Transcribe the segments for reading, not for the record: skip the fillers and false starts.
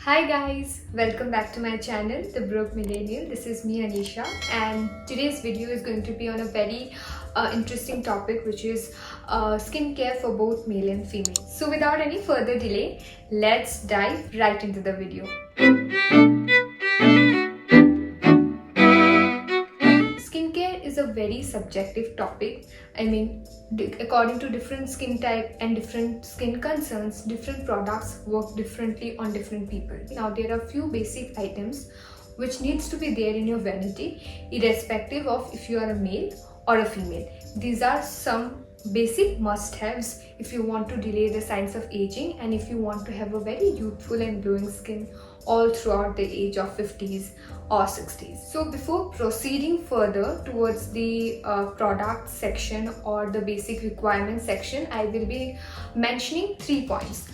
Hi guys, welcome back to my channel, The Broke Millennial. This is me Anisha, and today's video is going to be on a very interesting topic, which is skincare for both male and female. So without any further delay, let's dive right into the video. Skincare is a very subjective topic. According to different skin type and different skin concerns, different products work differently on different people. Now, there are few basic items which needs to be there in your vanity, irrespective of if you are a male or a female. These are some basic must-haves if you want to delay the signs of aging and if you want to have a very youthful and glowing skin all throughout the age of 50s or 60s. So before proceeding further towards the product section or the basic requirement section, I will be mentioning 3 points.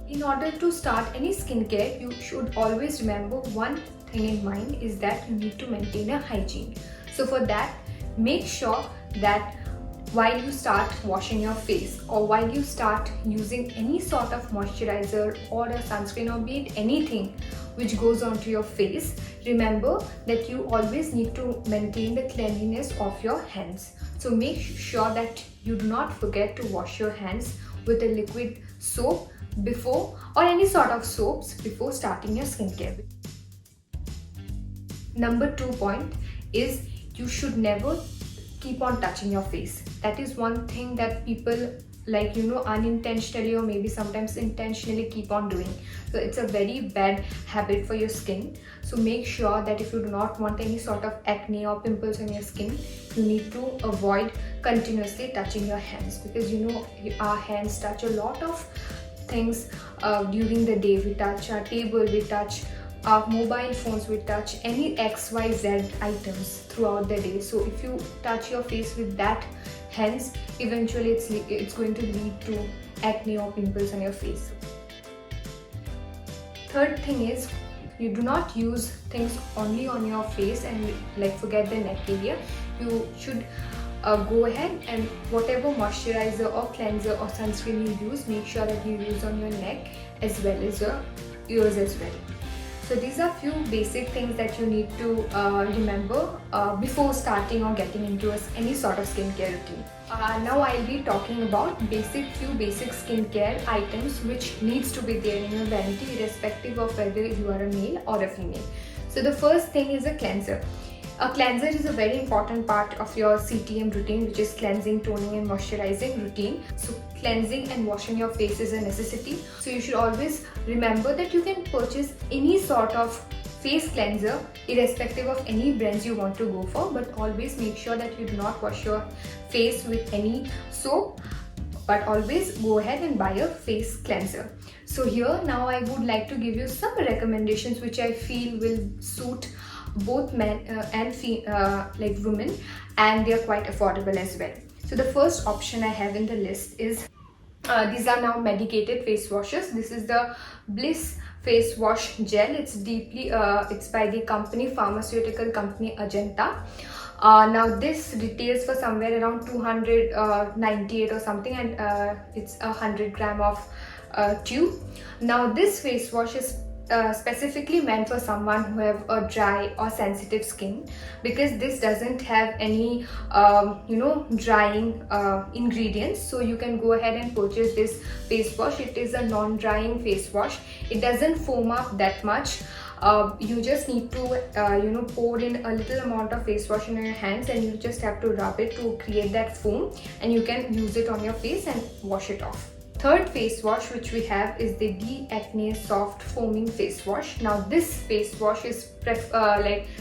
In order to start any skincare, you should always remember one thing in mind, is that you need to maintain a hygiene. So for that, make sure that while you start washing your face or while you start using any sort of moisturizer or a sunscreen or be it anything which goes onto your face, remember that you always need to maintain the cleanliness of your hands. So make sure that you do not forget to wash your hands with a liquid soap before, or any sort of soaps before starting your skincare. Number 2 point is you should never keep on touching your face. That is one thing that people unintentionally or maybe sometimes intentionally keep on doing. So it's a very bad habit for your skin. So make sure that if you do not want any sort of acne or pimples on your skin, you need to avoid continuously touching your hands, because our hands touch a lot of things during the day. We touch our table, we touch our mobile phones, we touch any XYZ items throughout the day. So if you touch your face with that hands, eventually it's going to lead to acne or pimples on your face. Third thing is, you do not use things only on your face and forget the neck area. You should go ahead and whatever moisturizer or cleanser or sunscreen you use, make sure that you use on your neck as well as your ears as well. So these are few basic things that you need to remember before starting or getting into any sort of skincare routine. Now I'll be talking about few basic skincare items which needs to be there in your vanity, irrespective of whether you are a male or a female. So the first thing is a cleanser. A cleanser is a very important part of your CTM routine, which is cleansing, toning and moisturizing routine. So cleansing and washing your face is a necessity. So you should always remember that you can purchase any sort of face cleanser irrespective of any brands you want to go for, but always make sure that you do not wash your face with any soap, but always go ahead and buy a face cleanser. So here now I would like to give you some recommendations which I feel will suit both men and women, and they are quite affordable as well. So the first option I have in the list is these are now medicated face washes. This is the Bliss face wash gel. It's by the pharmaceutical company Ajanta. Now this retails for somewhere around 298 or something, and it's 100 gram of tube. Now this face wash is specifically meant for someone who have a dry or sensitive skin, because this doesn't have any drying ingredients. So you can go ahead and purchase this face wash. It is a non-drying face wash. It doesn't foam up that much. You just need to pour in a little amount of face wash in your hands, and you just have to rub it to create that foam, and you can use it on your face and wash it off. Third face wash which we have is the De-Acne Soft Foaming Face Wash. Now this face wash is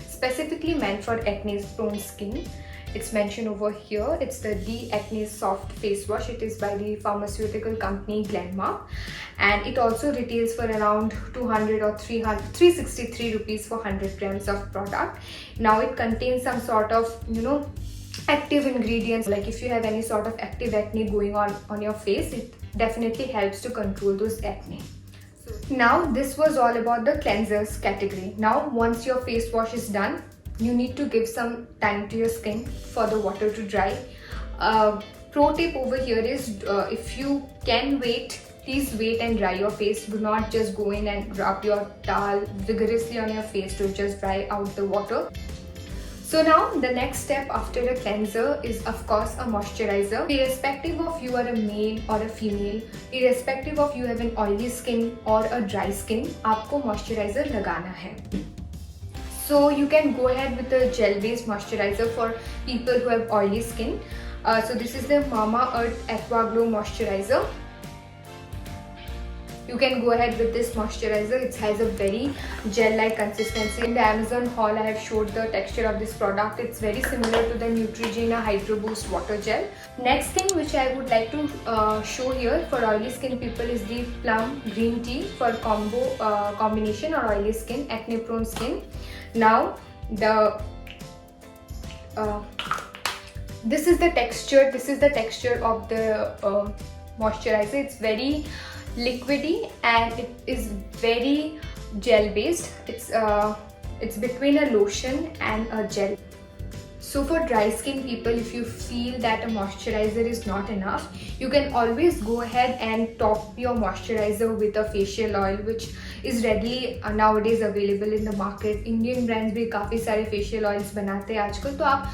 specifically meant for acne prone skin. It's mentioned over here. It's the De-Acne Soft Face Wash. It is by the pharmaceutical company Glenmark, and it also retails for around 200 or 363 rupees for 100 grams of product. Now it contains some sort of active ingredients. Like if you have any sort of active acne going on your face, it definitely helps to control those acne. So now this was all about the cleansers category. Now once your face wash is done, you need to give some time to your skin for the water to dry. Pro tip over here is if you can wait please wait and dry your face. Do not just go in and rub your towel vigorously on your face to just dry out the water. So now the next step after a cleanser is of course a moisturizer. Irrespective of you are a male or a female, irrespective of you have an oily skin or a dry skin, आपको moisturizer लगाना है. So you can go ahead with a gel based moisturizer for people who have oily skin. So this is the Mamaearth Aqua Glow Moisturizer. You can go ahead with this moisturizer. It has a very gel-like consistency. In the Amazon haul, I have showed the texture of this product. It's very similar to the Neutrogena Hydro Boost Water Gel. Next thing which I would like to show here for oily skin people is the Plum Green Tea for combination or oily skin, acne prone skin. Now this is the texture. This is the texture of the moisturizer. It's very liquidy and it is very gel based. It's between a lotion and a gel. So for dry skin people, if you feel that a moisturizer is not enough, you can always go ahead and top your moisturizer with a facial oil, which is readily nowadays available in the market. Indian brands भी काफ़ी सारे facial oils बनाते हैं आजकल. तो आप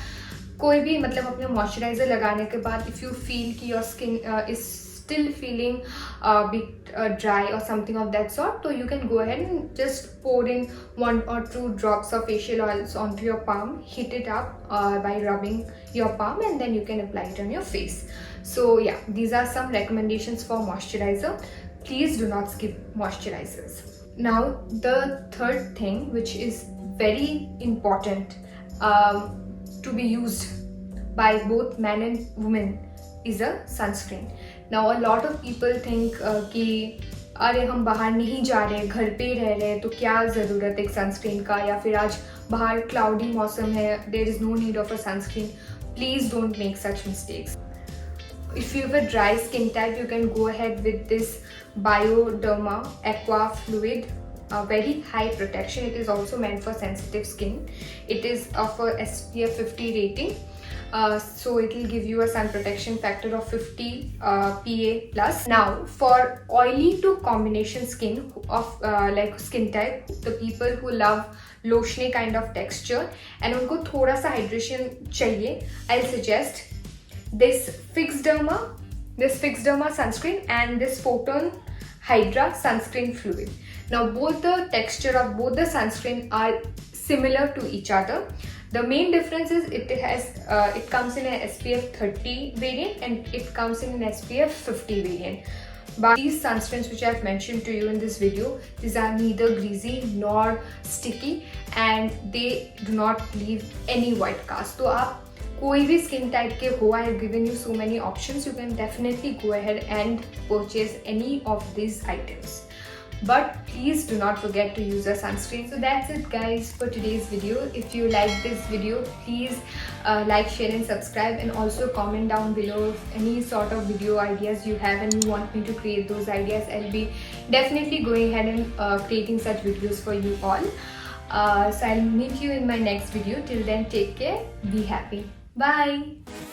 कोई भी मतलब अपने moisturizer लगाने के बाद if you feel कि your skin is still feeling a bit dry or something of that sort, so you can go ahead and just pour in 1 or 2 drops of facial oils onto your palm, heat it up by rubbing your palm, and then you can apply it on your face. So yeah, these are some recommendations for moisturizer. Please do not skip moisturizers. Now the third thing which is very important to be used by both men and women is a sunscreen. Now a lot of people think कि अरे हम बाहर नहीं जा रहे, घर पे रह रहे, तो क्या ज़रूरत है एक सनस्क्रीन का, या फिर आज बाहर क्लाउडी मौसम है, there is no need of a sunscreen. Please don't make such mistakes. If you have a dry skin type, you can go ahead with this Bioderma Aqua Fluid. Very high protection. It is also meant for sensitive skin. It is of a SPF 50 rating. So it will give you a sun protection factor of 50 PA+. Now for oily to combination skin of like skin type, the people who love lotiony kind of texture and उनको थोड़ा सा hydration चाहिए, I'll suggest this Fix Derma sunscreen and this Photon Hydra sunscreen fluid. Now both the texture of both the sunscreen are similar to each other. The main difference is it comes in an SPF 30 variant and it comes in an SPF 50 variant. But these sunscreens which I have mentioned to you in this video, these are neither greasy nor sticky and they do not leave any white cast. So आप कोई भी skin type के हो, I have given you so many options. You can definitely go ahead and purchase any of these items. But please do not forget to use a sunscreen. So that's it guys for today's video. If you like this video, please like, share and subscribe, and also comment down below if any sort of video ideas you have and you want me to create those ideas. I'll be definitely going ahead and creating such videos for you all. So I'll meet you in my next video. Till then, take care, be happy, bye.